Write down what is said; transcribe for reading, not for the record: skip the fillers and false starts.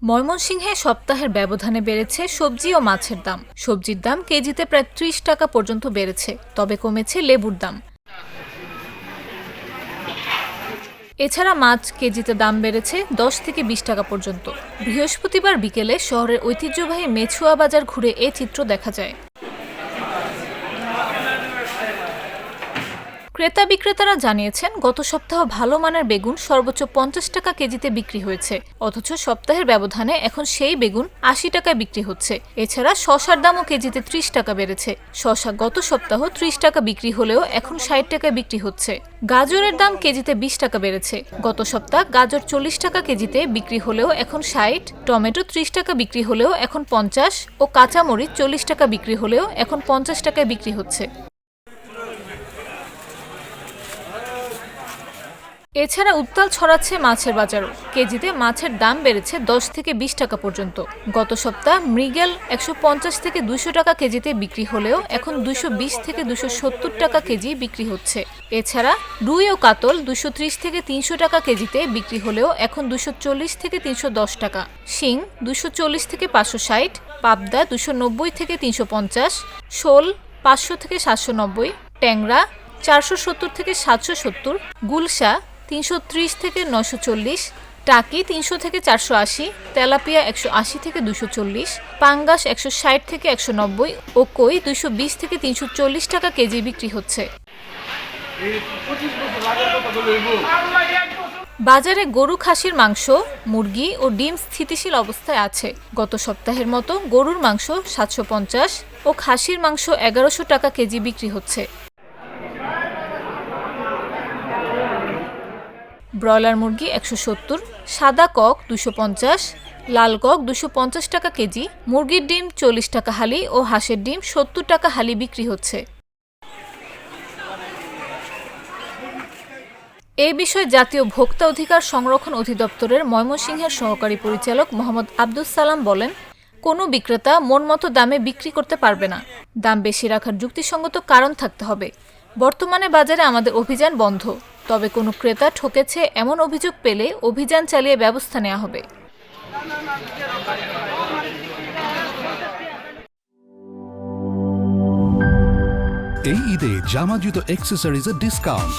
ময়মনসিংহে সপ্তাহের ব্যবধানে বেড়েছে সবজি ও মাছের দাম। সবজির দাম কেজিতে প্রায় ৩০ টাকা পর্যন্ত বেড়েছে, তবে কমেছে লেবুর দাম। এছাড়া মাছ কেজিতে দাম বেড়েছে ১০ থেকে ২০ টাকা পর্যন্ত। বৃহস্পতিবার বিকেলে শহরের ঐতিহ্যবাহী মেছুয়া বাজার ঘুরে এ চিত্র দেখা যায়। ক্রেতা বিক্রেতারা জানিয়েছেন, গত সপ্তাহ ভালো মানের বেগুন সর্বোচ্চ ৫০ টাকা কেজিতে বিক্রি হয়েছে, অথচ সপ্তাহের ব্যবধানে এখন সেই বেগুন ৮০ টাকায় বিক্রি হচ্ছে। এছাড়া শসার দামও কেজিতে ৩০ টাকা বেড়েছে। শসা গত সপ্তাহ ৩০ টাকা বিক্রি হলেও এখন ৬০ টাকায় বিক্রি হচ্ছে। গাজরের দাম কেজিতে ২০ টাকা বেড়েছে। গত সপ্তাহ গাজর ৪০ টাকা কেজিতে বিক্রি হলেও এখন ৬০, টমেটো ৩০ টাকা বিক্রি হলেও এখন ৫০ ও কাঁচামরিচ ৪০ টাকা বিক্রি হলেও এখন ৫০ টাকায় বিক্রি হচ্ছে। এছাড়া উত্তাল ছড়াচ্ছে মাছের বাজারও। কেজিতে মাছের দাম বেড়েছে ১০ থেকে ২০ টাকা পর্যন্ত। গত সপ্তাহ মৃগেল ১৫০ থেকে ২০০ টাকা কেজিতে বিক্রি হলেও এখন ২২০ থেকে ২৭০ টাকা কেজি বিক্রি হচ্ছে। এছাড়া রুই ও কাতল ২৩০ থেকে ৩০০ টাকা কেজিতে বিক্রি হলেও এখন ২৪০ থেকে ৩১০ টাকা। শিং ২৪০ থেকে ৫৬০, পাবদা ২৯০ থেকে ৩৫০, শোল ৫০০ থেকে ৭৯০, ট্যাংরা ৪৭০ থেকে ৭৭০, গুলশা ৩৩০ থেকে ৯৪০, টাকি ৩০০ থেকে ৪৮০, তেলাপিয়া ১৮০ থেকে ২৪০, পাঙ্গাস ১৬০ থেকে ১৯০ ও কই ২২০ থেকে ৩৪০ টাকা কেজি বিক্রি হচ্ছে। বাজারে গরু, খাসির মাংস, মুরগি ও ডিম স্থিতিশীল অবস্থায় আছে। গত সপ্তাহের মতো গরুর মাংস ৭৫০ ও খাসির মাংস ১১০০ টাকা কেজি বিক্রি হচ্ছে। ব্রয়লার মুরগি ১৭০, সাদা কক ২৫০, লাল কক ২৫০ টাকা কেজি, মুরগির ডিম ৪০ টাকা হালি ও হাঁসের ডিম ৭০ টাকা হালি বিক্রি হচ্ছে। এ বিষয়ে জাতীয় ভোক্তা অধিকার সংরক্ষণ অধিদপ্তরের ময়মনসিংহের সহকারী পরিচালক মোহাম্মদ আব্দুস সালাম বলেন, কোনো বিক্রেতা মনমতো দামে বিক্রি করতে পারবে না। দাম বেশি রাখার যুক্তিসঙ্গত কারণ থাকতে হবে। বর্তমানে বাজারে আমাদের অভিযান বন্ধ, তবে কোনো ক্রেতা ঠকেছে এমন অভিযোগ পেলে অভিযান চালিয়ে ব্যবস্থা নেওয়া হবে। এই ঈদে জামা জুতো অ্যাক্সেসরিজের ডিসকাউন্ট।